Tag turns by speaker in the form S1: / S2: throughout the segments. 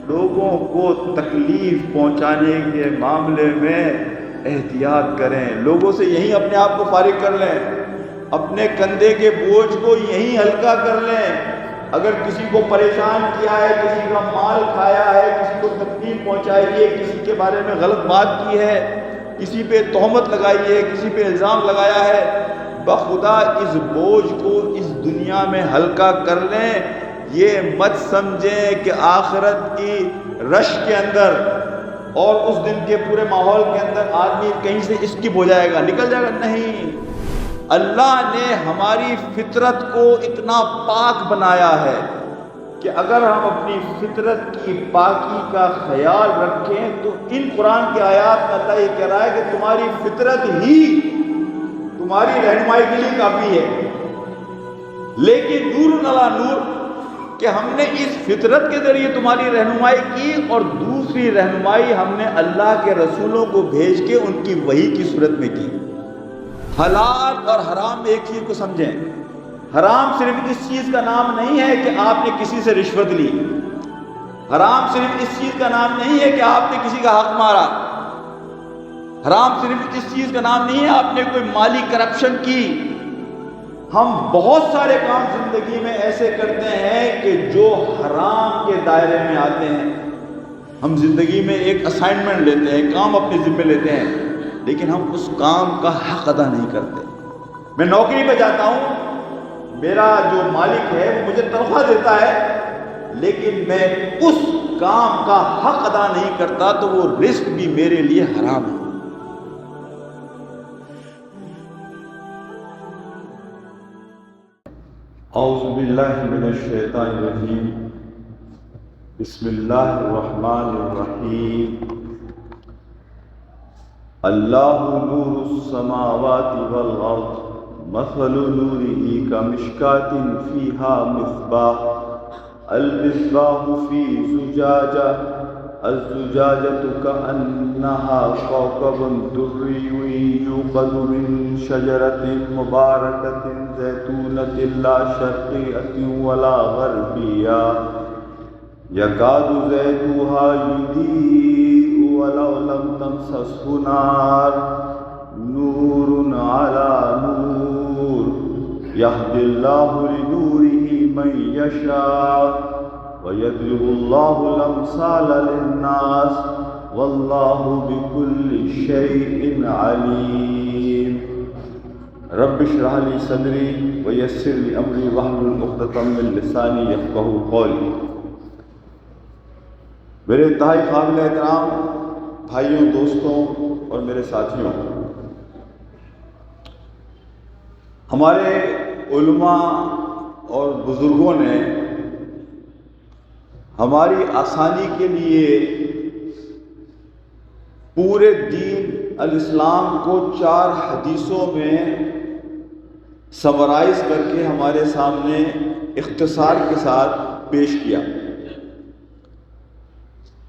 S1: لوگوں کو تکلیف پہنچانے کے معاملے میں احتیاط کریں، لوگوں سے یہیں اپنے آپ کو فارغ کر لیں، اپنے کندھے کے بوجھ کو یہیں ہلکا کر لیں۔ اگر کسی کو پریشان کیا ہے، کسی کا مال کھایا ہے، کسی کو تکلیف پہنچائی ہے، کسی کے بارے میں غلط بات کی ہے، کسی پہ تہمت لگائی ہے، کسی پہ الزام لگایا ہے، بخدا اس بوجھ کو اس دنیا میں ہلکا کر لیں۔ یہ مت سمجھیں کہ آخرت کی رش کے اندر اور اس دن کے پورے ماحول کے اندر آدمی کہیں سے اسکپ ہو جائے گا، نکل جائے گا۔ نہیں، اللہ نے ہماری فطرت کو اتنا پاک بنایا ہے کہ اگر ہم اپنی فطرت کی پاکی کا خیال رکھیں تو ان قرآن کی آیات میں اللہ یہ کہہ رہا ہے کہ تمہاری فطرت ہی تمہاری رہنمائی کے لیے کافی ہے۔ لیکن نور علی نور کہ ہم نے اس فطرت کے ذریعے تمہاری رہنمائی کی، اور دوسری رہنمائی ہم نے اللہ کے رسولوں کو بھیج کے ان کی وحی کی صورت میں کی۔ حلال اور حرام ایک چیز کو سمجھیں، حرام صرف اس چیز کا نام نہیں ہے کہ آپ نے کسی سے رشوت لی، حرام صرف اس چیز کا نام نہیں ہے کہ آپ نے کسی کا حق مارا، حرام صرف اس چیز کا نام نہیں ہے آپ نے کوئی مالی کرپشن کی۔ ہم بہت سارے کام زندگی میں ایسے کرتے ہیں کہ جو حرام کے دائرے میں آتے ہیں۔ ہم زندگی میں ایک اسائنمنٹ لیتے ہیں، کام اپنے ذمہ لیتے ہیں، لیکن ہم اس کام کا حق ادا نہیں کرتے۔ میں نوکری پہ جاتا ہوں، میرا جو مالک ہے وہ مجھے تنخواہ دیتا ہے، لیکن میں اس کام کا حق ادا نہیں کرتا تو وہ رزق بھی میرے لیے حرام ہے۔ اعوذ باللہ من الشیطان الرجیم، بسم اللہ الرحمن الرحیم۔ اللہ نور السماوات والارض مثل نورہ کمشکاۃ فیہا مصباح، المصباح فی زجاجہ، الزجاجۃ کأنہا کوکب دری یوقد من شجرۃ مبارکۃ زیتونۃ لا شرقیۃ ولا غربیہ یکاد زیتها یضیء ولو لم تمسسہ نار، نور علی نور، یہدی اللہ لنورہ من یشاء وَيَضْرِبُ اللَّهُ الْأَمْثَالَ لِلنَّاسِ وَاللَّهُ بِكُلِّ شَيْءٍ عَلِيمٌ۔ رب اشرح لي صدری ويسر لي أمری واحلل عقدۃ من لسانی یفقہوا قولی۔ میرے انتہائی قابل احترام بھائیوں، دوستوں اور میرے ساتھیوں، ہمارے علماء اور بزرگوں نے ہماری آسانی کے لیے پورے دین الاسلام کو 4 حدیثوں میں سمرائز کر کے ہمارے سامنے اختصار کے ساتھ پیش کیا۔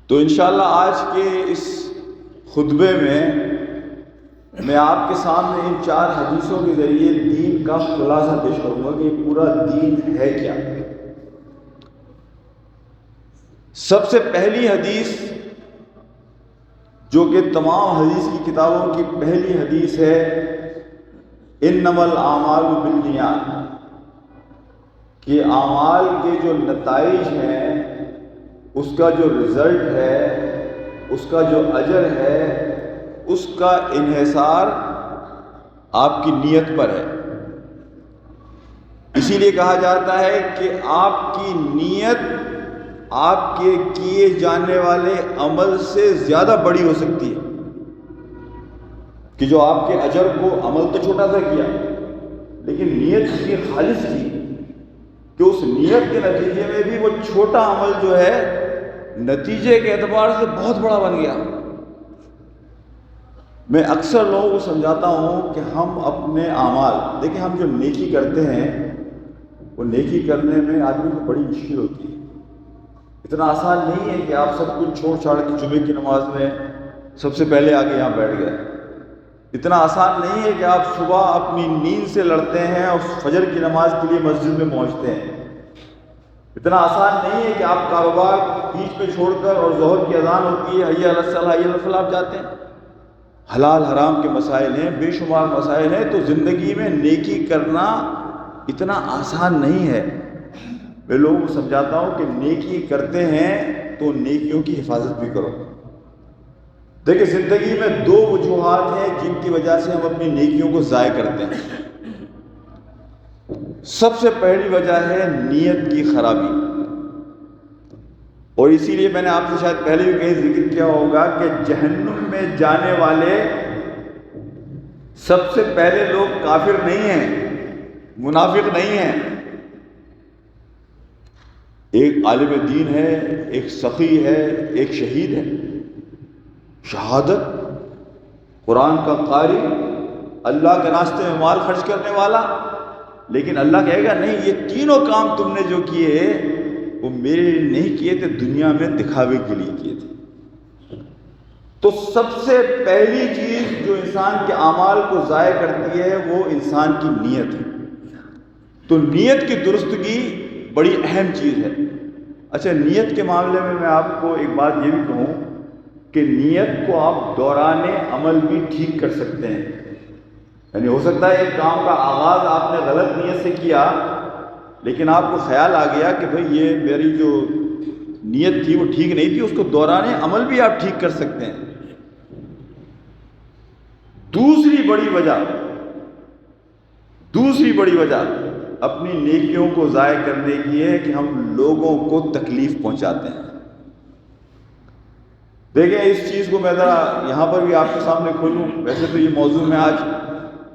S1: تو انشاءاللہ آج کے اس خطبے میں آپ کے سامنے ان 4 حدیثوں کے ذریعے دین کا خلاصہ پیش کروں گا کہ یہ پورا دین ہے کیا۔ سب سے پہلی حدیث جو کہ تمام حدیث کی کتابوں کی پہلی حدیث ہے، انما الاعمال بالنیات، کہ اعمال کے جو نتائج ہیں، اس کا جو رزلٹ ہے، اس کا جو اجر ہے، اس کا انحصار آپ کی نیت پر ہے۔ اسی لیے کہا جاتا ہے کہ آپ کی نیت آپ کے کیے جانے والے عمل سے زیادہ بڑی ہو سکتی ہے، کہ جو آپ کے اجر کو عمل تو چھوٹا سا کیا لیکن نیت اتنی خالص تھی کہ اس نیت کے نتیجے میں بھی وہ چھوٹا عمل جو ہے نتیجے کے اعتبار سے بہت بڑا بن گیا۔ میں اکثر لوگوں کو سمجھاتا ہوں کہ ہم اپنے اعمال، دیکھیں ہم جو نیکی کرتے ہیں وہ نیکی کرنے میں آدمی کو بڑی مشکل ہوتی ہے۔ اتنا آسان نہیں ہے کہ آپ سب کچھ چھوڑ چھاڑ کے جمعے کی نماز میں سب سے پہلے آگے یہاں بیٹھ گئے۔ اتنا آسان نہیں ہے کہ آپ صبح اپنی نیند سے لڑتے ہیں اور فجر کی نماز کے لیے مسجد میں پہنچتے ہیں۔ اتنا آسان نہیں ہے کہ آپ کاروبار بیچ پہ چھوڑ کر اور ظہر کی اذان ہوتی ہے حی علی الصلاۃ حی علی الفلاح آپ جاتے ہیں. حلال حرام کے مسائل ہیں، بے شمار مسائل ہیں. تو زندگی میں نیکی کرنا اتنا آسان نہیں ہے. میں لوگوں کو سمجھاتا ہوں کہ نیکی کرتے ہیں تو نیکیوں کی حفاظت بھی کرو. دیکھیں زندگی میں دو وجوہات ہیں جن کی وجہ سے ہم اپنی نیکیوں کو ضائع کرتے ہیں. سب سے پہلی وجہ ہے نیت کی خرابی. اور اسی لیے میں نے آپ سے شاید پہلے بھی کہیں ذکر کیا ہوگا کہ جہنم میں جانے والے سب سے پہلے لوگ کافر نہیں ہیں، منافق نہیں ہیں. ایک عالم دین ہے، ایک سخی ہے، ایک شہید ہے. شہادت، قرآن کا قاری، اللہ کے راستے میں مال خرچ کرنے والا. لیکن اللہ کہے گا نہیں، یہ تینوں کام تم نے جو کیے وہ میرے لیے نہیں کیے تھے، دنیا میں دکھاوے کے لیے کیے تھے. تو سب سے پہلی چیز جو انسان کے اعمال کو ضائع کرتی ہے وہ انسان کی نیت ہے. تو نیت کی درستگی بڑی اہم چیز ہے. اچھا، نیت کے معاملے میں آپ کو ایک بات یہ بھی کہوں کہ نیت کو آپ دوران عمل بھی ٹھیک کر سکتے ہیں. یعنی ہو سکتا ہے ایک کام کا آغاز آپ نے غلط نیت سے کیا، لیکن آپ کو خیال آ گیا کہ بھئی یہ میری جو نیت تھی وہ ٹھیک نہیں تھی، اس کو دوران عمل بھی آپ ٹھیک کر سکتے ہیں. دوسری بڑی وجہ اپنی نیکیوں کو ضائع کرنے کی ہے کہ ہم لوگوں کو تکلیف پہنچاتے ہیں. دیکھیں اس چیز کو میں ذرا یہاں پر بھی آپ کے سامنے کھولوں. ویسے تو یہ موضوع میں آج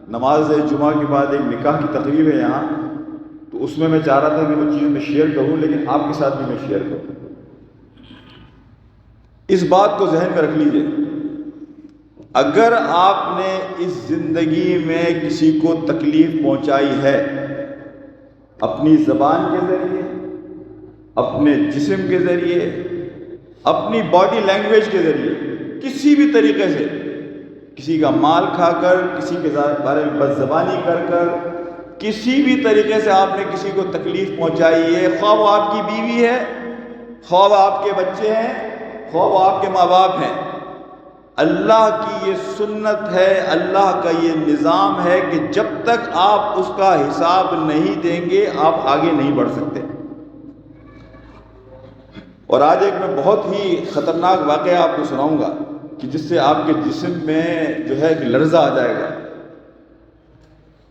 S1: نماز جمعہ کے بعد ایک نکاح کی تقریب ہے یہاں، تو اس میں چاہ رہا تھا کہ وہ چیز میں شیئر کروں، لیکن آپ کے ساتھ بھی میں شیئر کروں. اس بات کو ذہن میں رکھ لیجئے، اگر آپ نے اس زندگی میں کسی کو تکلیف پہنچائی ہے اپنی زبان کے ذریعے، اپنے جسم کے ذریعے، اپنی باڈی لینگویج کے ذریعے، کسی بھی طریقے سے، کسی کا مال کھا کر، کسی کے بارے میں بد زبانی کر کسی بھی طریقے سے آپ نے کسی کو تکلیف پہنچائی ہے، خواہ وہ آپ کی بیوی ہے، خواہ وہ آپ کے بچے ہیں، خواہ وہ آپ کے ماں باپ ہیں، اللہ کی یہ سنت ہے، اللہ کا یہ نظام ہے کہ جب تک آپ اس کا حساب نہیں دیں گے آپ آگے نہیں بڑھ سکتے. اور آج ایک میں بہت ہی خطرناک واقعہ آپ کو سناؤں گا کہ جس سے آپ کے جسم میں جو ہے کہ لرزہ آ جائے گا.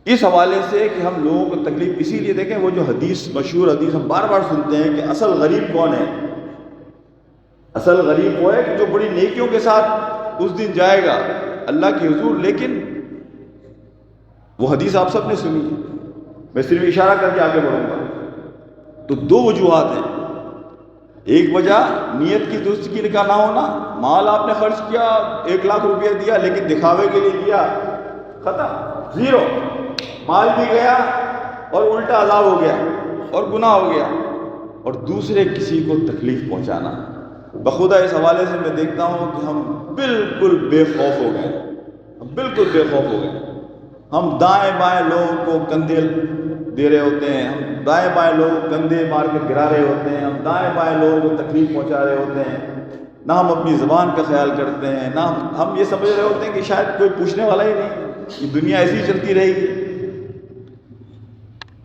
S1: اس حوالے سے کہ ہم لوگوں کو تکلیف اسی لیے دیکھیں، وہ جو حدیث، مشہور حدیث ہم بار بار سنتے ہیں کہ اصل غریب کون ہے؟ اصل غریب وہ ہے کہ جو بڑی نیکیوں کے ساتھ اس دن جائے گا اللہ کے حضور. لیکن وہ حدیث آپ سب نے سنی ہے، میں صرف اشارہ کر کے آگے بڑھوں گا. تو دو وجوہات ہیں. ایک وجہ نیت کی درستگی کا نہ ہونا، مال آپ نے خرچ کیا، 1 لاکھ روپیہ دیا لیکن دکھاوے کے لیے دیا، ختم، زیرو، مال بھی گیا اور الٹا عذاب ہو گیا اور گناہ ہو گیا. اور دوسرے کسی کو تکلیف پہنچانا. بخدا اس حوالے سے میں دیکھتا ہوں کہ ہم بالکل بے خوف ہو گئے. ہم دائیں بائیں لوگوں کو کندھے دے رہے ہوتے ہیں، ہم دائیں بائیں لوگوں کو کندھے مار کے گرا رہے ہوتے ہیں، ہم دائیں بائیں لوگوں کو تکلیف پہنچا رہے ہوتے ہیں. نہ ہم اپنی زبان کا خیال کرتے ہیں، نہ ہم یہ سمجھ رہے ہوتے ہیں کہ شاید کوئی پوچھنے والا ہی نہیں، یہ دنیا ایسی ہی چلتی رہے گی.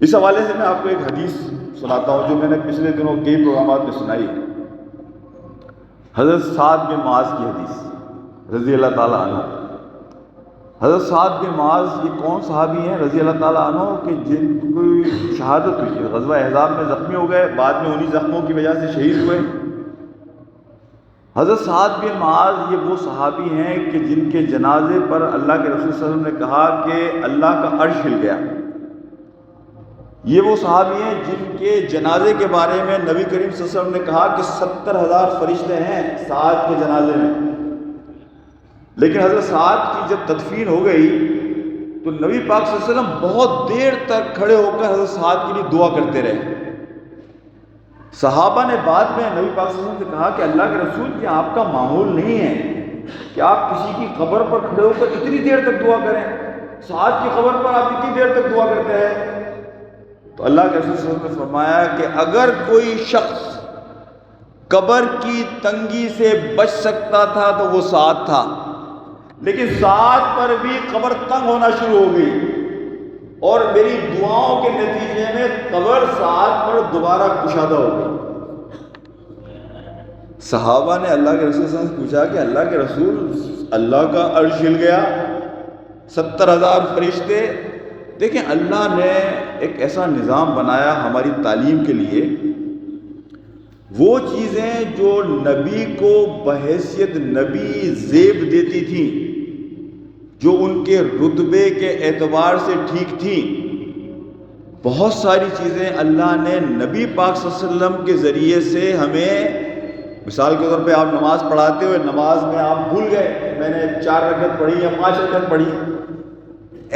S1: اس حوالے سے میں آپ کو ایک حدیث سناتا ہوں جو میں نے پچھلے دنوں کئی پروگرامات میں سنائی ہے. حضرت سعد بن معاذ کی حدیث رضی اللہ تعالیٰ عنہ. حضرت سعد بن معاذ یہ کون صحابی ہیں رضی اللہ تعالیٰ عنہ کہ جن کی شہادت ہوئی ہے، غزوہ احزاب میں زخمی ہو گئے، بعد میں انہی زخموں کی وجہ سے شہید ہوئے. حضرت سعد بن معاذ یہ وہ صحابی ہیں کہ جن کے جنازے پر اللہ کے رسول صلی اللہ علیہ وسلم نے کہا کہ اللہ کا عرش ہل گیا. یہ وہ صحابی ہیں جن کے جنازے کے بارے میں نبی کریم صلی اللہ علیہ وسلم نے کہا کہ 70,000 فرشتے ہیں سعد کے جنازے میں. لیکن حضرت سعد کی جب تدفین ہو گئی تو نبی پاک صلی اللہ علیہ وسلم بہت دیر تک کھڑے ہو کر حضرت سعد کے لیے دعا کرتے رہے. صحابہ نے بعد میں نبی پاک صلی اللہ علیہ وسلم سے کہا کہ اللہ کے رسول، یہ آپ کا معمول نہیں ہے کہ آپ کسی کی قبر پر کھڑے ہو کر اتنی دیر تک دعا کریں. سعد کی قبر پر آپ اتنی دیر تک دعا کرتے ہیں. تو اللہ کے رسول صلی اللہ علیہ وسلم نے فرمایا کہ اگر کوئی شخص قبر کی تنگی سے بچ سکتا تھا تو وہ سعد تھا، لیکن سعد پر بھی قبر تنگ ہونا شروع ہو گئی، اور میری دعاؤں کے نتیجے میں قبر سعد پر دوبارہ کشادہ ہو گئی۔ صحابہ نے اللہ کے رسول صلی اللہ علیہ وسلم سے پوچھا کہ اللہ کے رسول، اللہ کا عرش ہل گیا، 70,000 فرشتے۔ دیکھیں اللہ نے ایک ایسا نظام بنایا ہماری تعلیم کے لیے، وہ چیزیں جو نبی کو بحیثیت نبی زیب دیتی تھیں، جو ان کے رتبے کے اعتبار سے ٹھیک تھیں، بہت ساری چیزیں اللہ نے نبی پاک صلی اللہ علیہ وسلم کے ذریعے سے ہمیں، مثال کے طور پہ آپ نماز پڑھاتے ہوئے نماز میں آپ بھول گئے میں نے 4 رکعت پڑھی یا 5 رکعت پڑھی،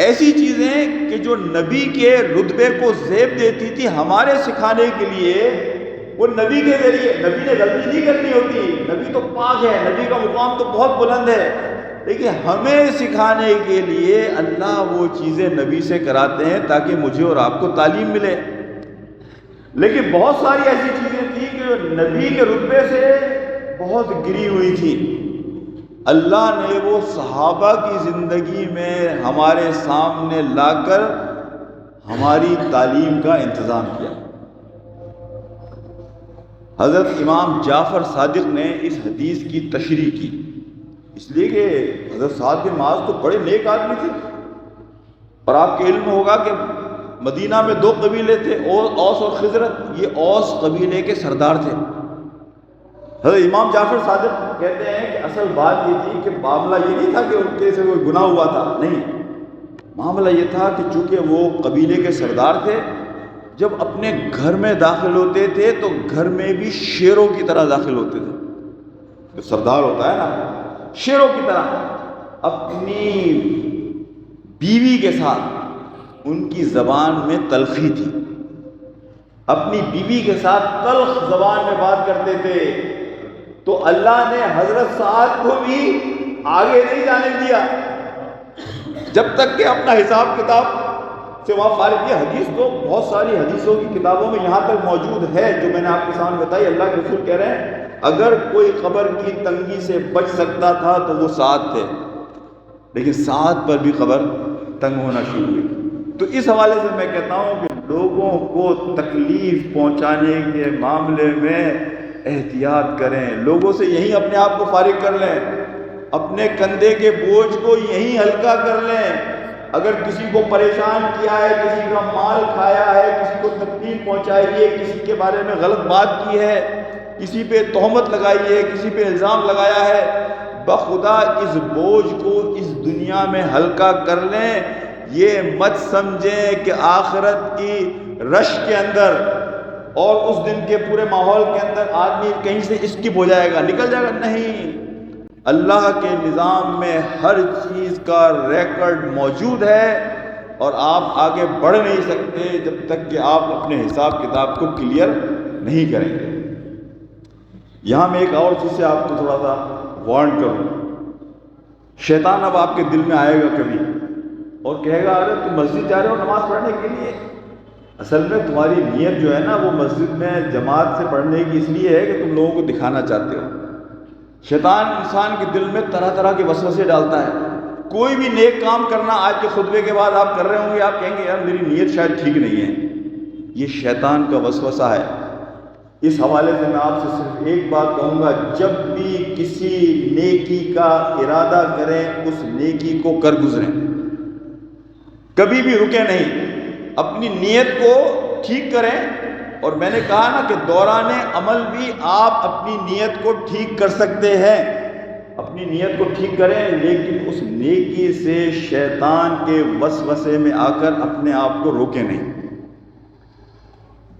S1: ایسی چیزیں کہ جو نبی کے رتبے کو زیب دیتی تھی ہمارے سکھانے کے لیے، وہ نبی کے ذریعے، نبی نے غلطی نہیں کرنی ہوتی، نبی تو پاک ہے، نبی کا مقام تو بہت بلند ہے، لیکن ہمیں سکھانے کے لیے اللہ وہ چیزیں نبی سے کراتے ہیں تاکہ مجھے اور آپ کو تعلیم ملے۔ لیکن بہت ساری ایسی چیزیں تھیں کہ جو نبی کے رتبے سے بہت گری ہوئی تھی، اللہ نے وہ صحابہ کی زندگی میں ہمارے سامنے لا کر ہماری تعلیم کا انتظام کیا۔ حضرت امام جعفر صادق نے اس حدیث کی تشریح کی، اس لیے کہ حضرت سعد بن معاذ تو بڑے نیک آدمی تھے، اور آپ کے علم ہوگا کہ مدینہ میں 2 قبیلے تھے، اوس اور خزرج، یہ اوس قبیلے کے سردار تھے۔ حضرت امام جعفر صادق کہتے ہیں کہ اصل بات یہ تھی کہ معاملہ یہ نہیں تھا کہ ان کے سے کوئی گناہ ہوا تھا، نہیں، معاملہ یہ تھا کہ چونکہ وہ قبیلے کے سردار تھے، جب اپنے گھر میں داخل ہوتے تھے تو گھر میں بھی شیروں کی طرح داخل ہوتے تھے۔ جو سردار ہوتا ہے نا، شیروں کی طرح اپنی بیوی کے ساتھ، ان کی زبان میں تلخی تھی، اپنی بیوی کے ساتھ تلخ زبان میں بات کرتے تھے، تو اللہ نے حضرت سعد کو بھی آگے نہیں جانے دیا جب تک کہ اپنا حساب کتاب سے وہاں فارغ کیا۔ حدیث تو بہت ساری حدیثوں کی کتابوں میں یہاں تک موجود ہے جو میں نے آپ کے سامنے بتائی۔ اللہ کے رسول کہہ رہے ہیں اگر کوئی قبر کی تنگی سے بچ سکتا تھا تو وہ سعد تھے، لیکن سعد پر بھی قبر تنگ ہونا شروع ہوئی۔ تو اس حوالے سے میں کہتا ہوں کہ لوگوں کو تکلیف پہنچانے کے معاملے میں احتیاط کریں، لوگوں سے یہیں اپنے آپ کو فارغ کر لیں، اپنے کندھے کے بوجھ کو یہیں ہلکا کر لیں۔ اگر کسی کو پریشان کیا ہے، کسی کا مال کھایا ہے، کسی کو تکلیف پہنچائی ہے، کسی کے بارے میں غلط بات کی ہے، کسی پہ تہمت لگائی ہے، کسی پہ الزام لگایا ہے، بخدا اس بوجھ کو اس دنیا میں ہلکا کر لیں۔ یہ مت سمجھیں کہ آخرت کی رش کے اندر اور اس دن کے پورے ماحول کے اندر آدمی کہیں سے اسکپ ہو جائے گا، نکل جائے گا، نہیں، اللہ کے نظام میں ہر چیز کا ریکارڈ موجود ہے، اور آپ آگے بڑھ نہیں سکتے جب تک کہ آپ اپنے حساب کتاب کو کلیئر نہیں کریں گے۔ یہاں میں ایک اور چیز سے آپ کو تھوڑا سا وارن کروں۔ شیطان اب آپ کے دل میں آئے گا کبھی اور کہے گا ارے تم مسجد جا رہے ہو نماز پڑھنے کے لیے، اصل میں تمہاری نیت جو ہے نا وہ مسجد میں جماعت سے پڑھنے کی اس لیے ہے کہ تم لوگوں کو دکھانا چاہتے ہو۔ شیطان انسان کے دل میں طرح طرح کے وسوسے ڈالتا ہے۔ کوئی بھی نیک کام کرنا آج کے خطبے کے بعد آپ کر رہے ہوں گے، آپ کہیں گے یار میری نیت شاید ٹھیک نہیں ہے، یہ شیطان کا وسوسہ ہے۔ اس حوالے سے میں آپ سے صرف ایک بات کہوں گا، جب بھی کسی نیکی کا ارادہ کریں اس نیکی کو کر گزریں، کبھی بھی رکیں نہیں، اپنی نیت کو ٹھیک کریں۔ اور میں نے کہا نا کہ دوران عمل بھی آپ اپنی نیت کو ٹھیک کر سکتے ہیں، اپنی نیت کو ٹھیک کریں، لیکن اس نیکی سے شیطان کے وسوسے میں آ کر اپنے آپ کو روکیں نہیں۔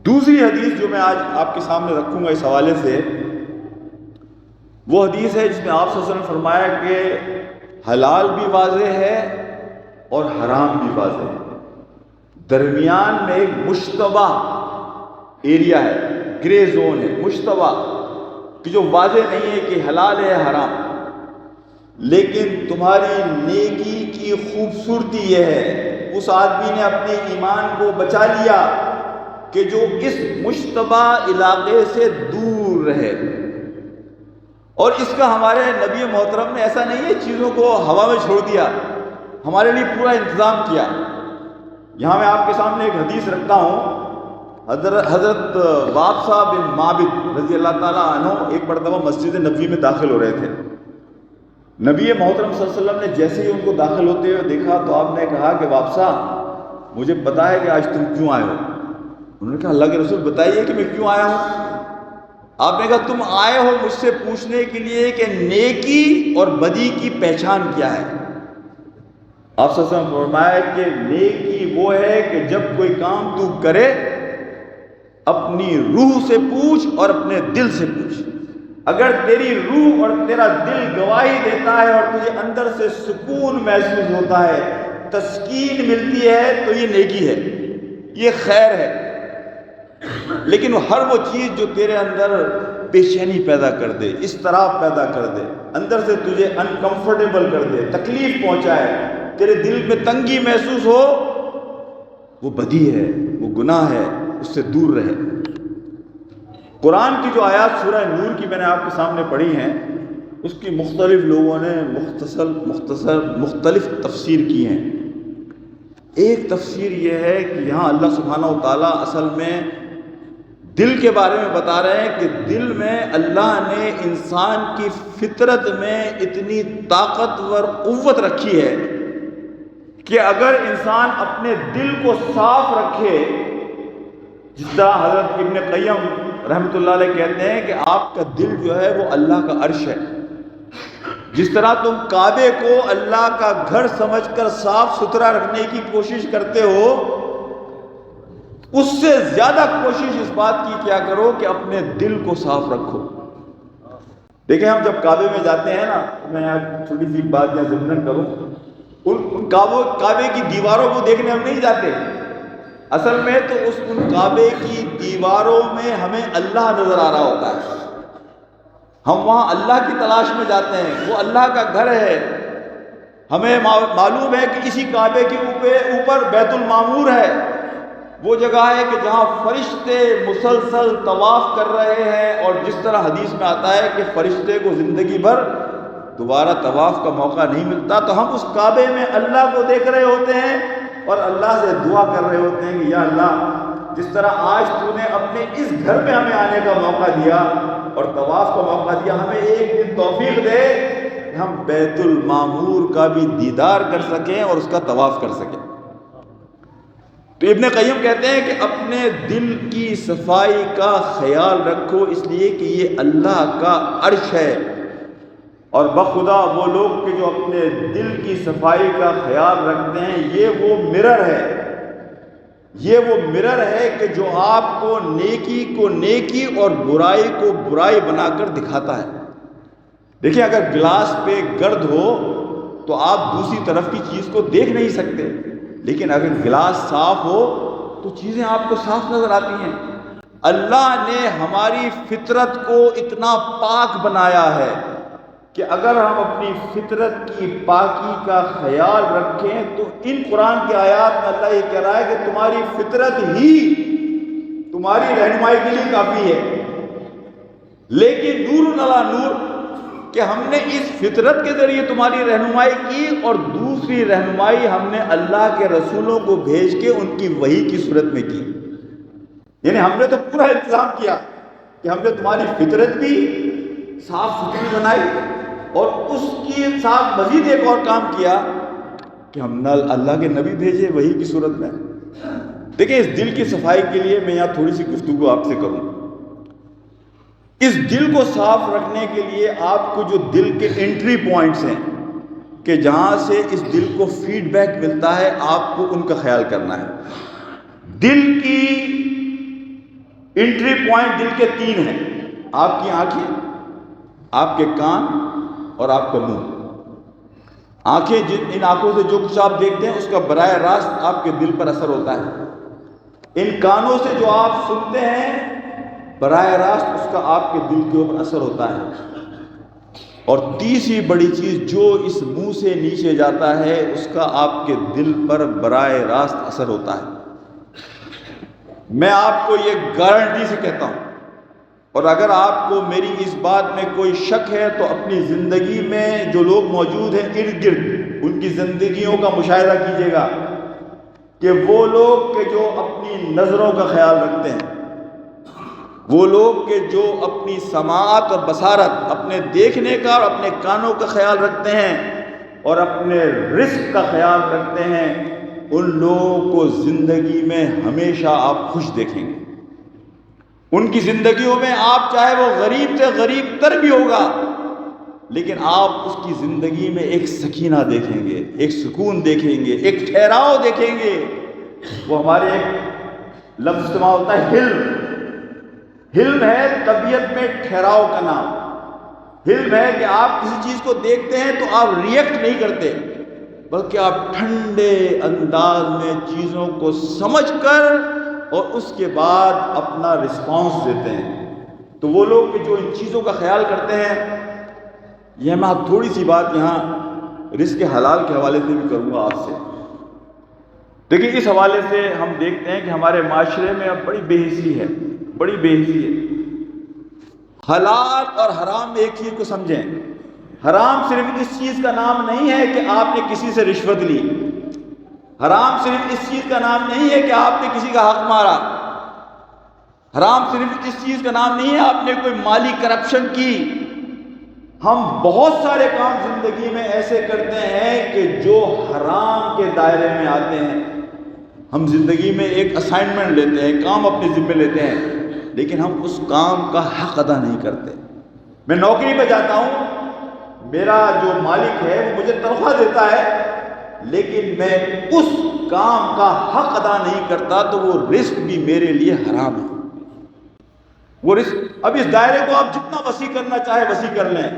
S1: دوسری حدیث جو میں آج آپ کے سامنے رکھوں گا اس حوالے سے، وہ حدیث ہے جس میں آپ صلی اللہ علیہ وسلم نے فرمایا کہ حلال بھی واضح ہے اور حرام بھی واضح ہے، درمیان میں ایک مشتبہ ایریا ہے، گرے زون ہے، مشتبہ کہ جو واضح نہیں ہے کہ حلال ہے حرام، لیکن تمہاری نیکی کی خوبصورتی یہ ہے اس آدمی نے اپنے ایمان کو بچا لیا کہ جو اس مشتبہ علاقے سے دور رہے۔ اور اس کا ہمارے نبی محترم نے ایسا نہیں ہے چیزوں کو ہوا میں چھوڑ دیا، ہمارے لیے پورا انتظام کیا۔ یہاں میں آپ کے سامنے ایک حدیث رکھتا ہوں۔ حضرت وابصہ بن معبد رضی اللہ تعالیٰ عنہ ایک مرتبہ مسجد نبوی میں داخل ہو رہے تھے۔ نبی محترم صلی اللہ علیہ وسلم نے جیسے ہی ان کو داخل ہوتے ہوئے دیکھا تو آپ نے کہا کہ وابصہ مجھے پتا ہے کہ آج تم کیوں آئے ہو۔ انہوں نے کہا اللہ کے رسول بتائیے کہ میں کیوں آیا ہوں۔ آپ نے کہا تم آئے ہو مجھ سے پوچھنے کے لیے کہ نیکی اور بدی کی پہچان کیا ہے۔ آپ صلی اللہ علیہ وسلم نے فرمایا کہ نیکی وہ ہے کہ جب کوئی کام تو کرے اپنی روح سے پوچھ اور اپنے دل سے پوچھ۔ اگر تیری روح اور تیرا دل گواہی دیتا ہے اور تجھے اندر سے سکون محسوس ہوتا ہے، تسکین ملتی ہے، تو یہ نیکی ہے، یہ خیر ہے۔ لیکن ہر وہ چیز جو تیرے اندر بے چینی پیدا کر دے، اضطراب پیدا کر دے، اندر سے تجھے انکمفرٹیبل کر دے، تکلیف پہنچائے، تیرے دل میں تنگی محسوس ہو، وہ بدی ہے، وہ گناہ ہے، اس سے دور رہے۔ قرآن کی جو آیات سورہ نور کی میں نے آپ کے سامنے پڑھی ہیں، اس کی مختلف لوگوں نے مختلف تفسیر کی ہیں۔ ایک تفسیر یہ ہے کہ یہاں اللہ سبحانہ و تعالیٰ اصل میں دل کے بارے میں بتا رہے ہیں کہ دل میں اللہ نے انسان کی فطرت میں اتنی طاقتور قوت رکھی ہے کہ اگر انسان اپنے دل کو صاف رکھے، جس طرح حضرت ابن قیم رحمۃ اللہ علیہ کہتے ہیں کہ آپ کا دل جو ہے وہ اللہ کا عرش ہے۔ جس طرح تم کعبے کو اللہ کا گھر سمجھ کر صاف ستھرا رکھنے کی کوشش کرتے ہو، اس سے زیادہ کوشش اس بات کی کیا کرو کہ اپنے دل کو صاف رکھو۔ دیکھیں ہم جب کعبے میں جاتے ہیں نا، میں چھوٹی سی بات یا ضمن کروں، ان کعبے کی دیواروں کو دیکھنے ہم نہیں جاتے، اصل میں تو ان کعبے کی دیواروں میں ہمیں اللہ نظر آ رہا ہوتا ہے۔ ہم وہاں اللہ کی تلاش میں جاتے ہیں، وہ اللہ کا گھر ہے۔ ہمیں معلوم ہے کہ اسی کعبے کے اوپر بیت المعمور ہے، وہ جگہ ہے کہ جہاں فرشتے مسلسل طواف کر رہے ہیں، اور جس طرح حدیث میں آتا ہے کہ فرشتے کو زندگی بھر دوبارہ طواف کا موقع نہیں ملتا، تو ہم اس کعبے میں اللہ کو دیکھ رہے ہوتے ہیں اور اللہ سے دعا کر رہے ہوتے ہیں کہ یا اللہ، جس طرح آج تو نے اپنے اس گھر میں ہمیں آنے کا موقع دیا اور طواف کا موقع دیا، ہمیں ایک دن توفیق دے کہ ہم بیت المعمور کا بھی دیدار کر سکیں اور اس کا طواف کر سکیں۔ تو ابن قیم کہتے ہیں کہ اپنے دل کی صفائی کا خیال رکھو، اس لیے کہ یہ اللہ کا عرش ہے، اور بخدا وہ لوگ کہ جو اپنے دل کی صفائی کا خیال رکھتے ہیں، یہ وہ مرر ہے، یہ وہ مرر ہے کہ جو آپ کو نیکی اور برائی کو برائی بنا کر دکھاتا ہے۔ دیکھیں اگر گلاس پہ گرد ہو تو آپ دوسری طرف کی چیز کو دیکھ نہیں سکتے، لیکن اگر گلاس صاف ہو تو چیزیں آپ کو صاف نظر آتی ہیں۔ اللہ نے ہماری فطرت کو اتنا پاک بنایا ہے کہ اگر ہم اپنی فطرت کی پاکی کا خیال رکھیں تو ان قرآن کی آیات میں اللہ یہ کہہ رہا ہے کہ تمہاری فطرت ہی تمہاری رہنمائی کے لیے کافی ہے۔ لیکن نور علی نور کہ ہم نے اس فطرت کے ذریعے تمہاری رہنمائی کی، اور دوسری رہنمائی ہم نے اللہ کے رسولوں کو بھیج کے ان کی وحی کی صورت میں کی۔ یعنی ہم نے تو پورا انتظام کیا کہ ہم نے تمہاری فطرت بھی صاف ستھری بنائی، اور اس کی ساتھ مزید ایک اور کام کیا کہ ہم نے اللہ کے نبی بھیجے وحی کی صورت میں۔ دیکھیں اس دل کی صفائی کے لیے میں یہاں تھوڑی سی گفتگو آپ سے کروں۔ اس دل کو صاف رکھنے کے لیے آپ کو جو دل کے انٹری پوائنٹس ہیں کہ جہاں سے اس دل کو فیڈ بیک ملتا ہے، آپ کو ان کا خیال کرنا ہے۔ دل کی انٹری پوائنٹ دل کے 3 ہیں، آپ کی آنکھیں، آپ کے کان اور آپ کا منہ۔ آنکھیں، ان آنکھوں سے جو کچھ آپ دیکھتے ہیں اس کا براہ راست آپ کے دل پر اثر ہوتا ہے۔ ان کانوں سے جو آپ سنتے ہیں براہ راست اس کا آپ کے دل کے اوپر اثر ہوتا ہے۔ اور تیسری بڑی چیز جو اس منہ سے نیچے جاتا ہے اس کا آپ کے دل پر براہ راست اثر ہوتا ہے۔ میں آپ کو یہ گارنٹی سے کہتا ہوں اور اگر آپ کو میری اس بات میں کوئی شک ہے تو اپنی زندگی میں جو لوگ موجود ہیں ارد گرد ان کی زندگیوں کا مشاہدہ کیجیے گا کہ وہ لوگ کہ جو اپنی نظروں کا خیال رکھتے ہیں، وہ لوگ کہ جو اپنی سماعت اور بصارت، اپنے دیکھنے کا اور اپنے کانوں کا خیال رکھتے ہیں اور اپنے رزق کا خیال رکھتے ہیں، ان لوگوں کو زندگی میں ہمیشہ آپ خوش دیکھیں گے۔ ان کی زندگیوں میں آپ چاہے وہ غریب سے غریب تر بھی ہوگا، لیکن آپ اس کی زندگی میں ایک سکینہ دیکھیں گے، ایک سکون دیکھیں گے، ایک ٹھہراؤ دیکھیں گے۔ وہ ہمارے ایک لفظ استعمال ہوتا ہے حلم۔ حلم ہے طبیعت میں ٹھہراؤ کا نام۔ حلم ہے کہ آپ کسی چیز کو دیکھتے ہیں تو آپ ریئیکٹ نہیں کرتے، بلکہ آپ ٹھنڈے انداز میں چیزوں کو سمجھ کر اور اس کے بعد اپنا رسپانس دیتے ہیں۔ تو وہ لوگ کہ جو ان چیزوں کا خیال کرتے ہیں، یہ میں تھوڑی سی بات یہاں رزق حلال کے حوالے سے بھی کروں گا آپ سے۔ دیکھیے، اس حوالے سے ہم دیکھتے ہیں کہ ہمارے معاشرے میں اب بڑی بے حسی ہے، بڑی بے حسی ہے۔ حلال اور حرام میں ایک چیز کو سمجھیں، حرام صرف اس چیز کا نام نہیں ہے کہ آپ نے کسی سے رشوت لی، حرام صرف اس چیز کا نام نہیں ہے کہ آپ نے کسی کا حق مارا، حرام صرف اس چیز کا نام نہیں ہے آپ نے کوئی مالی کرپشن کی۔ ہم بہت سارے کام زندگی میں ایسے کرتے ہیں کہ جو حرام کے دائرے میں آتے ہیں۔ ہم زندگی میں ایک اسائنمنٹ لیتے ہیں، کام اپنے ذمہ لیتے ہیں، لیکن ہم اس کام کا حق ادا نہیں کرتے۔ میں نوکری پہ جاتا ہوں، میرا جو مالک ہے وہ مجھے تنخواہ دیتا ہے، لیکن میں اس کام کا حق ادا نہیں کرتا تو وہ رزق بھی میرے لیے حرام ہے۔ وہ رزق، اب اس دائرے کو آپ جتنا وسیع کرنا چاہے وسیع کر لیں،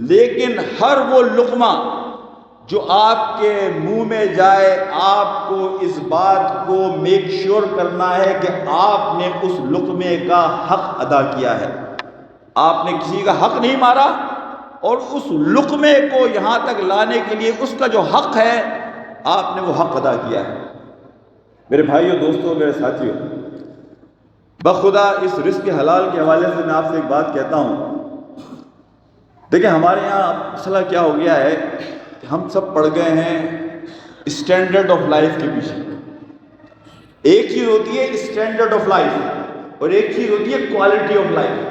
S1: لیکن ہر وہ لقمہ جو آپ کے منہ میں جائے، آپ کو اس بات کو میک شور کرنا ہے کہ آپ نے اس لقمے کا حق ادا کیا ہے۔ آپ نے کسی کا حق نہیں مارا، اور اس لقمے کو یہاں تک لانے کے لیے اس کا جو حق ہے آپ نے وہ حق ادا کیا ہے۔ میرے بھائیوں، دوستوں، میرے ساتھیوں، بخدا اس رزق حلال کے حوالے سے میں آپ سے ایک بات کہتا ہوں۔ دیکھیں، ہمارے یہاں مسئلہ کیا ہو گیا ہے کہ ہم سب پڑ گئے ہیں اسٹینڈرڈ آف لائف کے پیچھے۔ ایک چیز ہوتی ہے اسٹینڈرڈ آف لائف اور ایک چیز ہوتی ہے کوالٹی آف لائف۔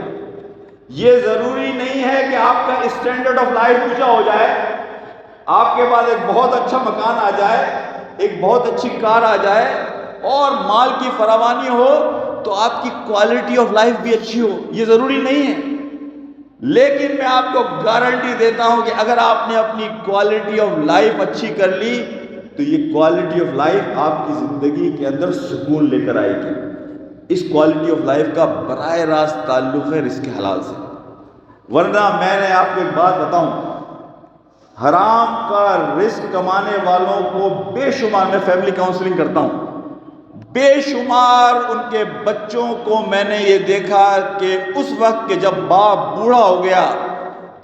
S1: یہ ضروری نہیں ہے کہ آپ کا اسٹینڈرڈ آف لائف اونچا ہو جائے، آپ کے پاس ایک بہت اچھا مکان آ جائے، ایک بہت اچھی کار آ جائے اور مال کی فراوانی ہو تو آپ کی کوالٹی آف لائف بھی اچھی ہو، یہ ضروری نہیں ہے۔ لیکن میں آپ کو گارنٹی دیتا ہوں کہ اگر آپ نے اپنی کوالٹی آف لائف اچھی کر لی تو یہ کوالٹی آف لائف آپ کی زندگی کے اندر سکون لے کر آئے گی۔ اس کوالٹی آف لائف کا براہ راست تعلق ہے رزق حلال سے۔ ورنہ میں نے آپ کو ایک بات بتاؤں، حرام کا رزق کمانے والوں کو بے شمار، میں فیملی کاؤنسلنگ کرتا ہوں، بے شمار ان کے بچوں کو میں نے یہ دیکھا کہ اس وقت کہ جب باپ بوڑھا ہو گیا،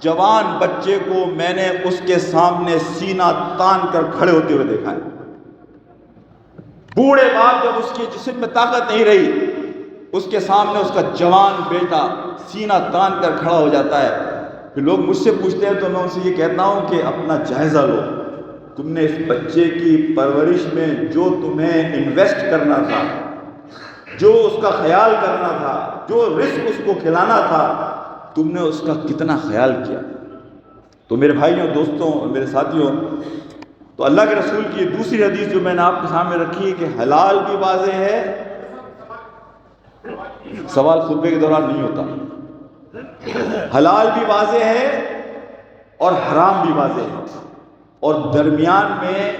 S1: جوان بچے کو میں نے اس کے سامنے سینہ تان کر کھڑے ہوتے ہوئے دیکھا ہے۔ بوڑھے باپ جب اس کے جسم میں طاقت نہیں رہی، اس کے سامنے اس کا جوان بیٹا سینہ تان کر کھڑا ہو جاتا ہے۔ پھر لوگ مجھ سے پوچھتے ہیں تو میں ان سے یہ کہتا ہوں کہ اپنا جائزہ لو، تم نے اس بچے کی پرورش میں جو تمہیں انویسٹ کرنا تھا، جو اس کا خیال کرنا تھا، جو رزق اس کو کھلانا تھا، تم نے اس کا کتنا خیال کیا؟ تو میرے بھائیوں، دوستوں اور میرے ساتھیوں، تو اللہ کے رسول کی دوسری حدیث جو میں نے آپ کے سامنے رکھی ہے کہ حلال بھی واضح ہے، سوال خطبے کے دوران نہیں ہوتا، حلال بھی واضح ہے اور حرام بھی واضح ہے، اور درمیان میں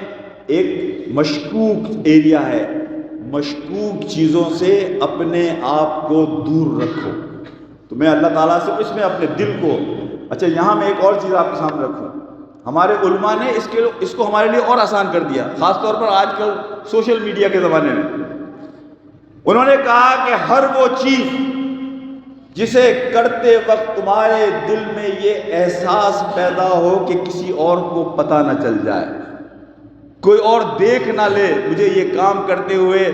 S1: ایک مشکوک ایریا ہے۔ مشکوک چیزوں سے اپنے آپ کو دور رکھو۔ تو میں اللہ تعالیٰ سے اس میں اپنے دل کو، اچھا یہاں میں ایک اور چیز آپ کے سامنے رکھوں، ہمارے علماء نے اس کو ہمارے لیے اور آسان کر دیا، خاص طور پر آج کل سوشل میڈیا کے زمانے میں۔ انہوں نے کہا کہ ہر وہ چیز جسے کرتے وقت تمہارے دل میں یہ احساس پیدا ہو کہ کسی اور کو پتہ نہ چل جائے، کوئی اور دیکھ نہ لے مجھے یہ کام کرتے ہوئے،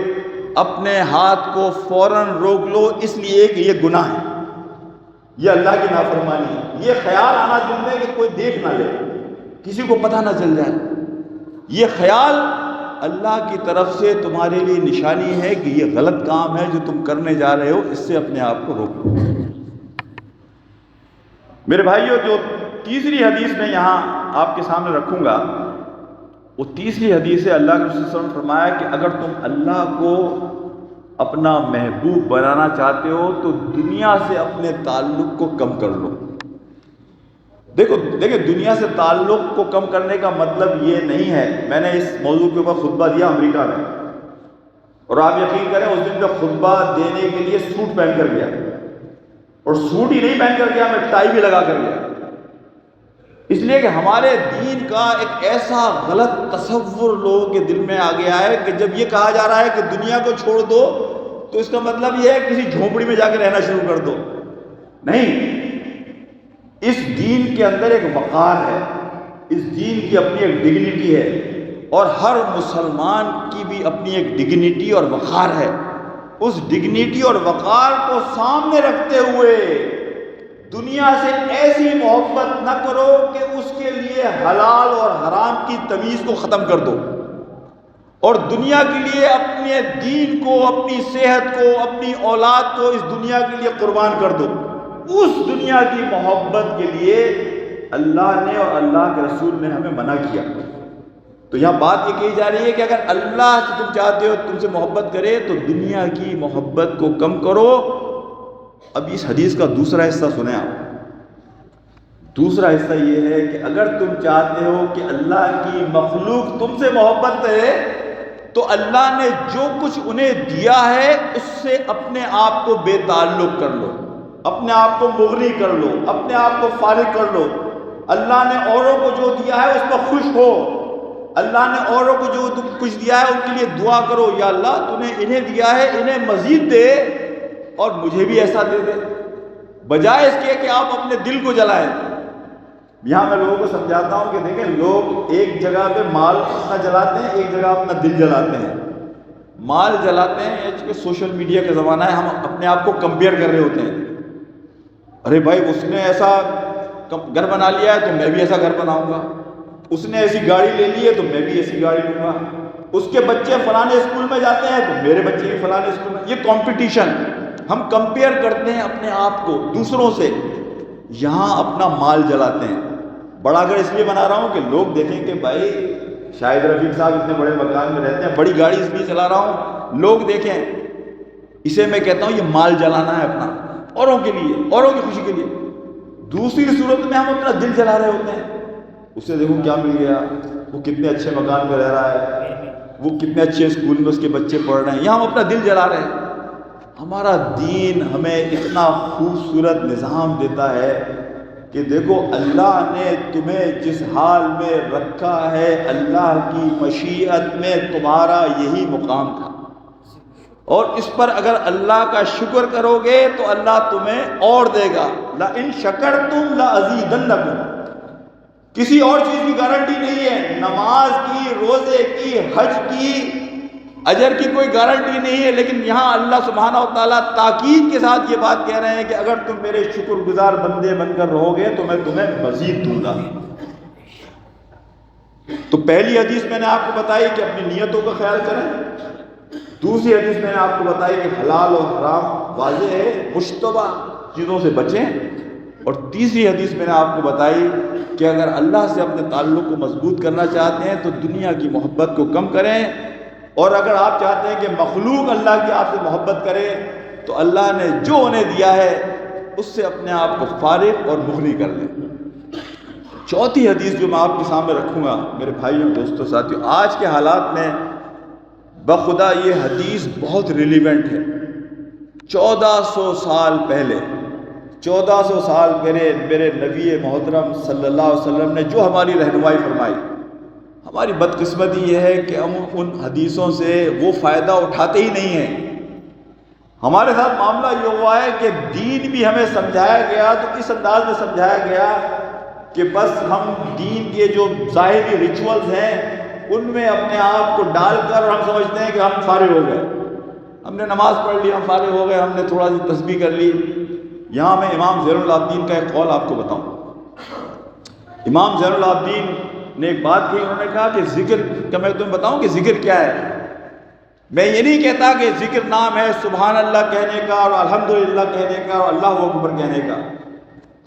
S1: اپنے ہاتھ کو فوراً روک لو، اس لیے کہ یہ گناہ ہے۔ یہ اللہ کی نافرمانی ہے۔ یہ خیال آنا دل میں کہ کوئی دیکھ نہ لے، کسی کو پتہ نہ چل جائے، یہ خیال اللہ کی طرف سے تمہارے لیے نشانی ہے کہ یہ غلط کام ہے جو تم کرنے جا رہے ہو، اس سے اپنے آپ کو روکو۔ میرے بھائیوں، جو تیسری حدیث میں یہاں آپ کے سامنے رکھوں گا، وہ تیسری حدیث ہے، اللہ کے رسول صلی اللہ علیہ وسلم نے فرمایا کہ اگر تم اللہ کو اپنا محبوب بنانا چاہتے ہو تو دنیا سے اپنے تعلق کو کم کر لو۔ دیکھیں دنیا سے تعلق کو کم کرنے کا مطلب یہ نہیں ہے، میں نے اس موضوع کے اوپر خطبہ دیا امریکہ میں، اور آپ یقین کریں اس دن میں خطبہ دینے کے لیے سوٹ پہن کر گیا، اور سوٹ ہی نہیں پہن کر گیا، میں ٹائی بھی لگا کر گیا، اس لیے کہ ہمارے دین کا ایک ایسا غلط تصور لوگوں کے دل میں آ گیا ہے کہ جب یہ کہا جا رہا ہے کہ دنیا کو چھوڑ دو تو اس کا مطلب یہ ہے کہ کسی جھونپڑی میں جا کے رہنا شروع کر دو۔ نہیں، اس دین کے اندر ایک وقار ہے، اس دین کی اپنی ایک ڈگنیٹی ہے، اور ہر مسلمان کی بھی اپنی ایک ڈگنیٹی اور وقار ہے۔ اس ڈگنیٹی اور وقار کو سامنے رکھتے ہوئے دنیا سے ایسی محبت نہ کرو کہ اس کے لیے حلال اور حرام کی تمیز کو ختم کر دو، اور دنیا کے لیے اپنے دین کو، اپنی صحت کو، اپنی اولاد کو اس دنیا کے لیے قربان کر دو۔ اس دنیا کی محبت کے لیے اللہ نے اور اللہ کے رسول نے ہمیں منع کیا۔ تو یہاں بات یہ کہی جا رہی ہے کہ اگر اللہ سے تم چاہتے ہو تم سے محبت کرے تو دنیا کی محبت کو کم کرو۔ اب اس حدیث کا دوسرا حصہ سنیں آپ۔ دوسرا حصہ یہ ہے کہ اگر تم چاہتے ہو کہ اللہ کی مخلوق تم سے محبت کرے تو اللہ نے جو کچھ انہیں دیا ہے اس سے اپنے آپ کو بے تعلق کر لو، اپنے آپ کو مغنی کر لو، اپنے آپ کو فارغ کر لو۔ اللہ نے اوروں کو جو دیا ہے اس پر خوش ہو، اللہ نے اوروں کو جو کچھ دیا ہے ان کے لیے دعا کرو، یا اللہ تو نے انہیں دیا ہے انہیں مزید دے اور مجھے بھی ایسا دے دے، بجائے اس کے کہ آپ اپنے دل کو جلائیں۔ یہاں میں لوگوں کو سمجھاتا ہوں کہ دیکھیں لوگ ایک جگہ پہ مال اپنا جلاتے ہیں، ایک جگہ اپنا دل جلاتے ہیں۔ مال جلاتے ہیں، یہ چونکہ سوشل میڈیا کا زمانہ ہے، ہم اپنے آپ کو کمپیئر کر رہے ہوتے ہیں، ارے بھائی اس نے ایسا گھر بنا لیا ہے تو میں بھی ایسا گھر بناؤں گا، اس نے ایسی گاڑی لے لی ہے تو میں بھی ایسی گاڑی لوں گا، اس کے بچے فلانے اسکول میں جاتے ہیں تو میرے بچے بھی فلانے اسکول میں۔ یہ کمپٹیشن، ہم کمپیئر کرتے ہیں اپنے آپ کو دوسروں سے، یہاں اپنا مال جلاتے ہیں۔ بڑا گھر اس لیے بنا رہا ہوں کہ لوگ دیکھیں کہ بھائی شاہد رفیق صاحب اتنے بڑے مکان میں رہتے ہیں، بڑی گاڑی اس لیے چلا رہا ہوں لوگ دیکھیں، اسے میں کہتا ہوں یہ مال جلانا ہے اپنا، اوروں کے لیے، اوروں کی خوشی کے لیے۔ دوسری صورت میں ہم اپنا دل جلا رہے ہوتے ہیں، اسے دیکھو کیا مل گیا، وہ کتنے اچھے مکان میں رہ رہا ہے، وہ کتنے اچھے اسکول میں اس کے بچے پڑھ رہے ہیں، یہاں ہم اپنا دل جلا رہے ہیں۔ ہمارا دین ہمیں اتنا خوبصورت نظام دیتا ہے کہ دیکھو اللہ نے تمہیں جس حال میں رکھا ہے، اللہ کی مشیت میں تمہارا یہی مقام تھا، اور اس پر اگر اللہ کا شکر کرو گے تو اللہ تمہیں اور دے گا۔ لَإِن شَكَرْتُمْ لَأَزِيدَنَّكُمْ۔ کسی اور چیز کی گارنٹی نہیں ہے، نماز کی، روزے کی، حج کی، اجر کی کوئی گارنٹی نہیں ہے، لیکن یہاں اللہ سبحانہ و تعالیٰ تاکید کے ساتھ یہ بات کہہ رہے ہیں کہ اگر تم میرے شکر گزار بندے بن کر رہو گے تو میں تمہیں مزید دوں گا۔ تو پہلی حدیث میں نے آپ کو بتائی کہ اپنی نیتوں کا خیال کریں، دوسری حدیث میں نے آپ کو بتائی کہ حلال اور حرام واضح ہے، مشتبہ چیزوں سے بچیں، اور تیسری حدیث میں نے آپ کو بتائی کہ اگر اللہ سے اپنے تعلق کو مضبوط کرنا چاہتے ہیں تو دنیا کی محبت کو کم کریں، اور اگر آپ چاہتے ہیں کہ مخلوق اللہ کی آپ سے محبت کرے تو اللہ نے جو انہیں دیا ہے اس سے اپنے آپ کو فارغ اور مغنی کر لیں۔ چوتھی حدیث جو میں آپ کے سامنے رکھوں گا میرے بھائیوں، دوستوں، ساتھیوں، آج کے حالات میں بخدا یہ حدیث بہت ریلیونٹ ہے۔ 1400 سال پہلے، 1400 سال پہلے میرے نبی محترم صلی اللہ علیہ وسلم نے جو ہماری رہنمائی فرمائی، ہماری بدقسمتی یہ ہے کہ ہم ان حدیثوں سے وہ فائدہ اٹھاتے ہی نہیں ہیں۔ ہمارے ساتھ معاملہ یہ ہوا ہے کہ دین بھی ہمیں سمجھایا گیا تو اس انداز میں سمجھایا گیا کہ بس ہم دین کے جو ظاہری ریچولز ہیں ان میں اپنے آپ کو ڈال کر ہم سمجھتے ہیں کہ ہم فارغ ہو گئے، ہم نے نماز پڑھ لی، ہم فارغ ہو گئے، ہم نے تھوڑا سی تسبیح کر لی، یہاں میں امام زین العابدین کا ایک قول آپ کو بتاؤں. امام زین العابدین نے ایک بات کہی، انہوں نے کہا کہ ذکر کا میں تمہیں بتاؤں کہ ذکر کیا ہے. میں یہ نہیں کہتا کہ ذکر نام ہے سبحان اللہ کہنے کا اور الحمدللہ کہنے کا اور اللہ اکبر کہنے کا.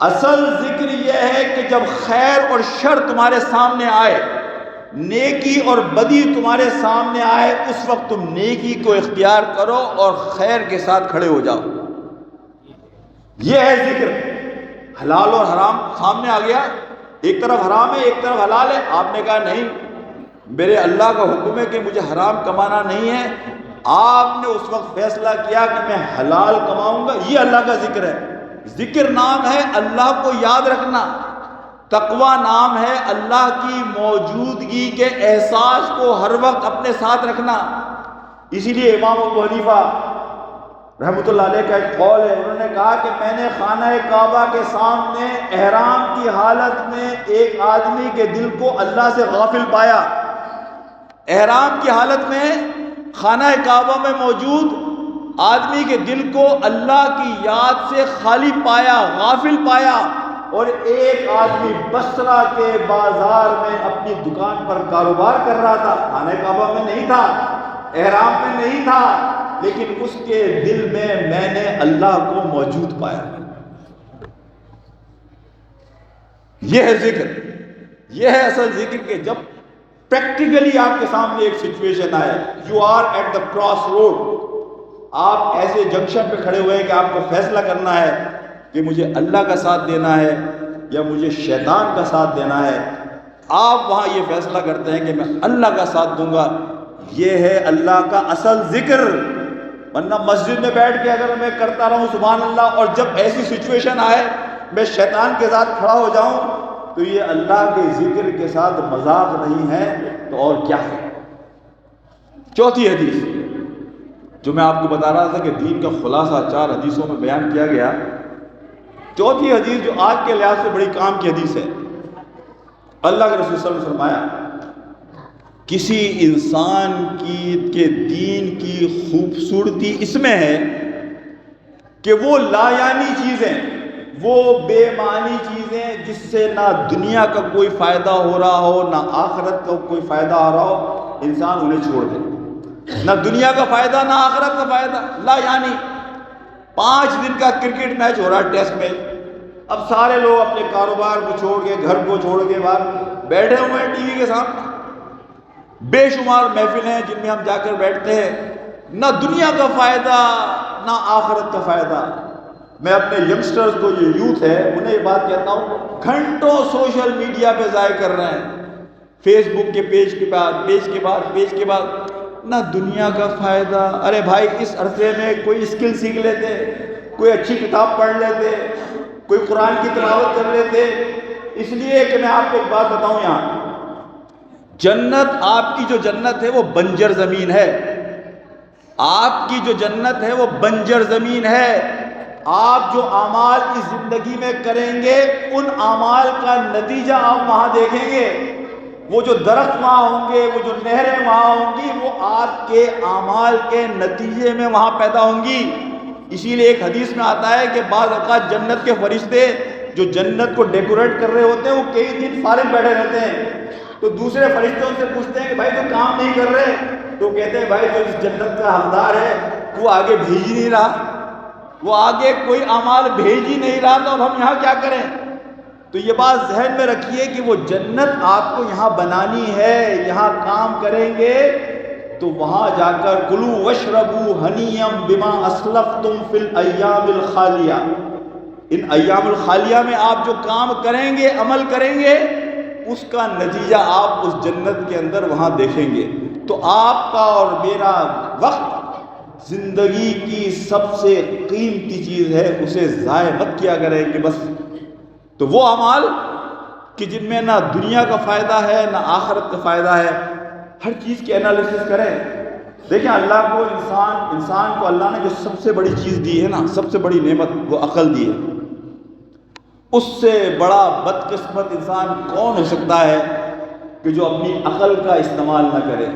S1: اصل ذکر یہ ہے کہ جب خیر اور شر تمہارے سامنے آئے، نیکی اور بدی تمہارے سامنے آئے، اس وقت تم نیکی کو اختیار کرو اور خیر کے ساتھ کھڑے ہو جاؤ. یہ ہے ذکر. حلال اور حرام سامنے آ گیا، ایک طرف حرام ہے ایک طرف حلال ہے. آپ نے کہا نہیں، میرے اللہ کا حکم ہے کہ مجھے حرام کمانا نہیں ہے. آپ نے اس وقت فیصلہ کیا کہ میں حلال کماؤں گا. یہ اللہ کا ذکر ہے. ذکر نام ہے اللہ کو یاد رکھنا. تقوی نام ہے اللہ کی موجودگی کے احساس کو ہر وقت اپنے ساتھ رکھنا. اسی لیے امام ابو حنیفہ رحمۃ اللہ علیہ کا ایک قول ہے، انہوں نے کہا کہ میں نے خانہ کعبہ کے سامنے احرام کی حالت میں ایک آدمی کے دل کو اللہ سے غافل پایا. احرام کی حالت میں خانہ کعبہ میں موجود آدمی کے دل کو اللہ کی یاد سے خالی پایا، غافل پایا. اور ایک آدمی بصرہ کے بازار میں اپنی دکان پر کاروبار کر رہا تھا، خانہ کعبہ میں نہیں تھا، احرام میں نہیں تھا، لیکن اس کے دل میں نے اللہ کو موجود پایا. یہ ہے ذکر. یہ ہے اصل ذکر کہ جب پریکٹیکلی آپ کے سامنے ایک سچویشن آئے، you are at the cross road, آپ ایسے جنکشن پہ کھڑے ہوئے کہ آپ کو فیصلہ کرنا ہے کہ مجھے اللہ کا ساتھ دینا ہے یا مجھے شیطان کا ساتھ دینا ہے. آپ وہاں یہ فیصلہ کرتے ہیں کہ میں اللہ کا ساتھ دوں گا. یہ ہے اللہ کا اصل ذکر. ورنہ مسجد میں بیٹھ کے اگر میں کرتا رہوں سبحان اللہ اور جب ایسی سچویشن آئے میں شیطان کے ساتھ کھڑا ہو جاؤں تو یہ اللہ کے ذکر کے ساتھ مذاق نہیں ہے تو اور کیا ہے. چوتھی حدیث جو میں آپ کو بتا رہا تھا کہ دین کا خلاصہ 4 حدیثوں میں بیان کیا گیا. چوتھی حدیث جو آج کے لحاظ سے بڑی کام کی حدیث ہے. اللہ کے رسول صلی اللہ علیہ وسلم فرمایا کسی انسان کے دین کی خوبصورتی اس میں ہے کہ وہ لا یعنی چیزیں، وہ بے معنی چیزیں جس سے نہ دنیا کا کوئی فائدہ ہو رہا ہو نہ آخرت کا کوئی فائدہ آ رہا ہو، انسان انہیں چھوڑ دے. نہ دنیا کا فائدہ نہ آخرت کا فائدہ، لا یعنی 5 دن کا کرکٹ میچ ہو رہا ہے، ٹیسٹ میچ. اب سارے لوگ اپنے کاروبار کو چھوڑ کے گھر کو چھوڑ کے باہر بیٹھے ہوئے ہیں ٹی وی کے سامنے. بے شمار محفلیں ہیں جن میں ہم جا کر بیٹھتے ہیں، نہ دنیا کا فائدہ نہ آخرت کا فائدہ. میں اپنے ینگسٹرز کو، یہ یوتھ ہے، انہیں یہ بات کہتا ہوں، گھنٹوں سوشل میڈیا پہ ضائع کر رہے ہیں، فیس بک کے پیج کے بعد پیج کے بعد پیج کے بعد، نہ دنیا کا فائدہ. ارے بھائی اس عرصے میں کوئی اسکل سیکھ لیتے، کوئی اچھی کتاب پڑھ لیتے، کوئی قرآن کی تلاوت کر لیتے. اس لیے کہ میں آپ کو ایک بات بتاؤں، یہاں جنت، آپ کی جو جنت ہے وہ بنجر زمین ہے. آپ کی جو جنت ہے وہ بنجر زمین ہے. آپ جو اعمال اس زندگی میں کریں گے ان اعمال کا نتیجہ آپ وہاں دیکھیں گے. وہ جو درخت وہاں ہوں گے، وہ جو نہریں وہاں ہوں گی، وہ آپ کے اعمال کے نتیجے میں وہاں پیدا ہوں گی. اسی لیے ایک حدیث میں آتا ہے کہ بعض اوقات جنت کے فرشتے جو جنت کو ڈیکوریٹ کر رہے ہوتے ہیں وہ کئی دن فارغ بیٹھے رہتے ہیں. تو دوسرے فرشتے ان سے پوچھتے ہیں کہ بھائی تو کام نہیں کر رہے؟ تو کہتے ہیں بھائی جو اس جنت کا حقدار ہے وہ آگے بھیج ہی نہیں رہا، وہ آگے کوئی اعمال بھیج ہی نہیں رہا، تو اب ہم یہاں کیا کریں؟ تو یہ بات ذہن میں رکھیے کہ وہ جنت آپ کو یہاں بنانی ہے. یہاں کام کریں گے تو وہاں جا کر کلوا واشربوا ہنیئا بما اسلفتم فی الایام الخالیہ، ان ایام الخالیہ میں آپ جو کام کریں گے، عمل کریں گے، اس کا نتیجہ آپ اس جنت کے اندر وہاں دیکھیں گے. تو آپ کا اور میرا وقت زندگی کی سب سے قیمتی چیز ہے، اسے ضائع مت کیا کریں کہ بس. تو وہ اعمال کہ جن میں نہ دنیا کا فائدہ ہے نہ آخرت کا فائدہ ہے، ہر چیز کی انالیسس کریں. دیکھیں اللہ کو انسان کو اللہ نے جو سب سے بڑی چیز دی ہے نا، سب سے بڑی نعمت، وہ عقل دی ہے. اس سے بڑا بدقسمت انسان کون ہو سکتا ہے کہ جو اپنی عقل کا استعمال نہ کرے،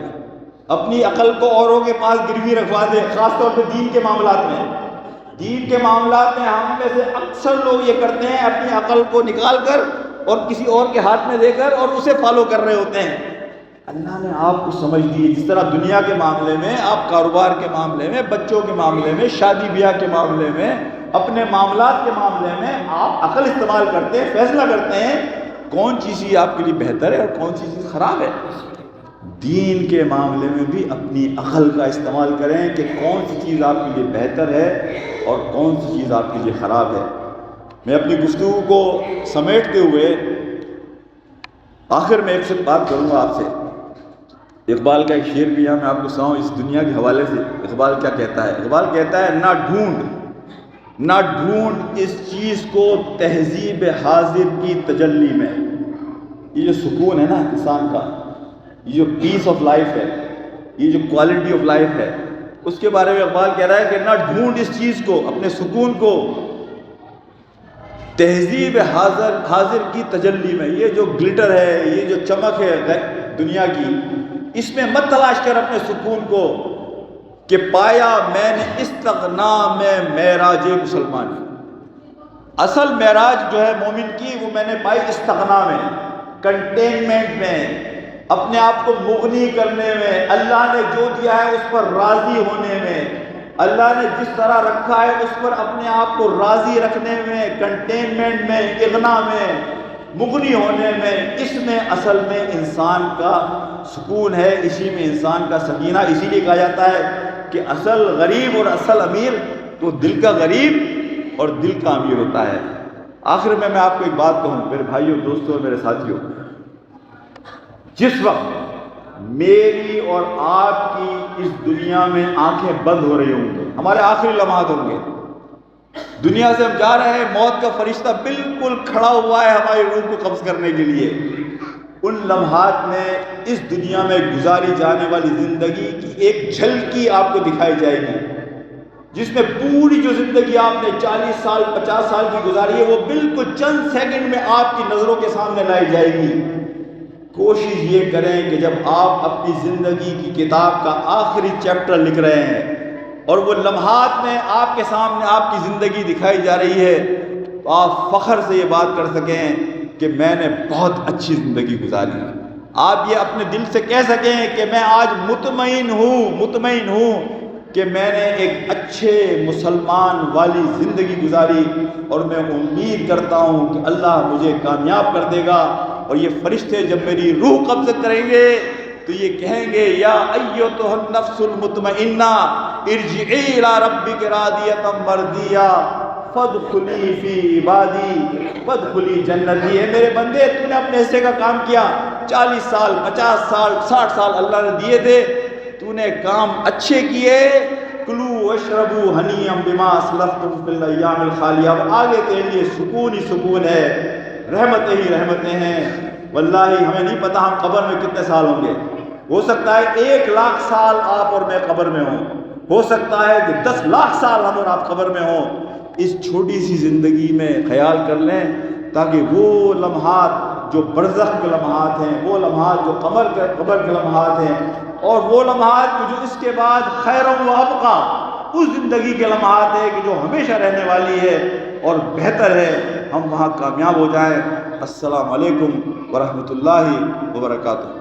S1: اپنی عقل کو اوروں کے پاس گروی رکھوا دے، خاص طور پہ دین کے معاملات میں. دین کے معاملات میں ہم میں سے اکثر لوگ یہ کرتے ہیں اپنی عقل کو نکال کر اور کسی اور کے ہاتھ میں دے کر اور اسے فالو کر رہے ہوتے ہیں۔ اللہ نے آپ کو سمجھ دی، جس طرح دنیا کے معاملے میں، آپ کاروبار کے معاملے میں، بچوں کے معاملے میں، شادی بیاہ کے معاملے میں، اپنے معاملات کے معاملے میں آپ عقل استعمال کرتے ہیں، فیصلہ کرتے ہیں کون چیز آپ کے لیے بہتر ہے اور کون سی چیز خراب ہے۔ دین کے معاملے میں بھی اپنی عقل کا استعمال کریں کہ کون سی چیز آپ کے لیے بہتر ہے اور کون سی چیز آپ کے لیے خراب ہے۔ میں اپنی گفتگو کو سمیٹتے ہوئے آخر میں ایک سے بات کروں گا آپ سے۔ اقبال کا ایک شعر بھی ہے، میں آپ کو سناؤں اس دنیا کے حوالے سے۔ اقبال کیا کہتا ہے؟ اقبال کہتا ہے، نہ ڈھونڈ اس چیز کو تہذیب حاضر کی تجلی میں۔ یہ جو سکون ہے نا انسان کا، یہ جو پیس آف لائف ہے، یہ جو کوالٹی آف لائف ہے، اس کے بارے میں اقبال کہہ رہا ہے کہ نہ ڈھونڈ اس چیز کو، اپنے سکون کو تہذیب حاضر کی تجلی میں۔ یہ جو گلٹر ہے، یہ جو چمک ہے دنیا کی، اس میں مت تلاش کر اپنے سکون کو کہ پایا میں نے استغنا میں معراج مسلمانی۔ اصل معراج جو ہے مومن کی، وہ میں نے پائی استغنا میں، کنٹینمنٹ میں، اپنے آپ کو مغنی کرنے میں، اللہ نے جو دیا ہے اس پر راضی ہونے میں، اللہ نے جس طرح رکھا ہے اس پر اپنے آپ کو راضی رکھنے میں، کنٹینمنٹ میں، اغنا میں، مغنی ہونے میں۔ اس میں اصل میں انسان کا سکون ہے، اسی میں انسان کا سکینہ۔ اسی لیے کہا جاتا ہے کہ اصل غریب اور اصل امیر تو دل کا غریب اور دل کا امیر ہوتا ہے۔ آخر میں آپ کو ایک بات کہوں میرے بھائیوں، دوستوں اور میرے ساتھیوں، جس وقت میری اور آپ کی اس دنیا میں آنکھیں بند ہو رہی ہوں گی، ہمارے آخری لمحات ہوں گے، دنیا سے ہم جا رہے ہیں، موت کا فرشتہ بالکل کھڑا ہوا ہے ہماری روح کو قبض کرنے کے لیے، ان لمحات میں اس دنیا میں گزاری جانے والی زندگی کی ایک جھلکی آپ کو دکھائی جائے گی، جس میں پوری جو زندگی آپ نے 40 سال 50 سال کی گزاری ہے وہ بالکل چند سیکنڈ میں آپ کی نظروں کے سامنے لائی جائے گی۔ کوشش یہ کریں کہ جب آپ اپنی زندگی کی کتاب کا آخری چیپٹر لکھ رہے ہیں اور وہ لمحات میں آپ کے سامنے آپ کی زندگی دکھائی جا رہی ہے، تو آپ فخر سے یہ بات کر سکیں کہ میں نے بہت اچھی زندگی گزاری ہے۔ آپ یہ اپنے دل سے کہہ سکیں کہ میں آج مطمئن ہوں کہ میں نے ایک اچھے مسلمان والی زندگی گزاری، اور میں امید کرتا ہوں کہ اللہ مجھے کامیاب کر دے گا۔ اور یہ فرشتے جب میری روح قبض کریں گے تو یہ کہیں گے، یا ایتھا النفس المطمئنہ ارجعی الی ربک راضیۃ مرضیہ فادخلی فی عبادی فادخلی جنتی۔ ہے میرے بندے، تو نے اپنے حصے کا کام کیا، 40 سال 50 سال 60 سال اللہ نے دیے تھے، تو نے کام اچھے کیے، کلوا واشربوا ہنیئا بما اسلفتم فی الایام الخالیہ۔ اب آگے کے لیے سکون ہی سکون ہے، رحمتیں ہی رحمتیں ہیں۔ واللہ ہمیں نہیں پتا ہم قبر میں کتنے سال ہوں گے، ہو سکتا ہے 1 لاکھ سال آپ اور میں قبر میں ہوں، ہو سکتا ہے کہ 10 لاکھ سال ہم اور آپ قبر میں ہوں۔ اس چھوٹی سی زندگی میں خیال کر لیں تاکہ وہ لمحات جو برزخ کے لمحات ہیں، وہ لمحات جو قبر کے لمحات ہیں، اور وہ لمحات جو اس کے بعد خیر و ابقا، اس زندگی کے لمحات ہیں کہ جو ہمیشہ رہنے والی ہے اور بہتر ہے، ہم وہاں کامیاب ہو جائیں۔ السلام علیکم ورحمۃ اللہ وبرکاتہ۔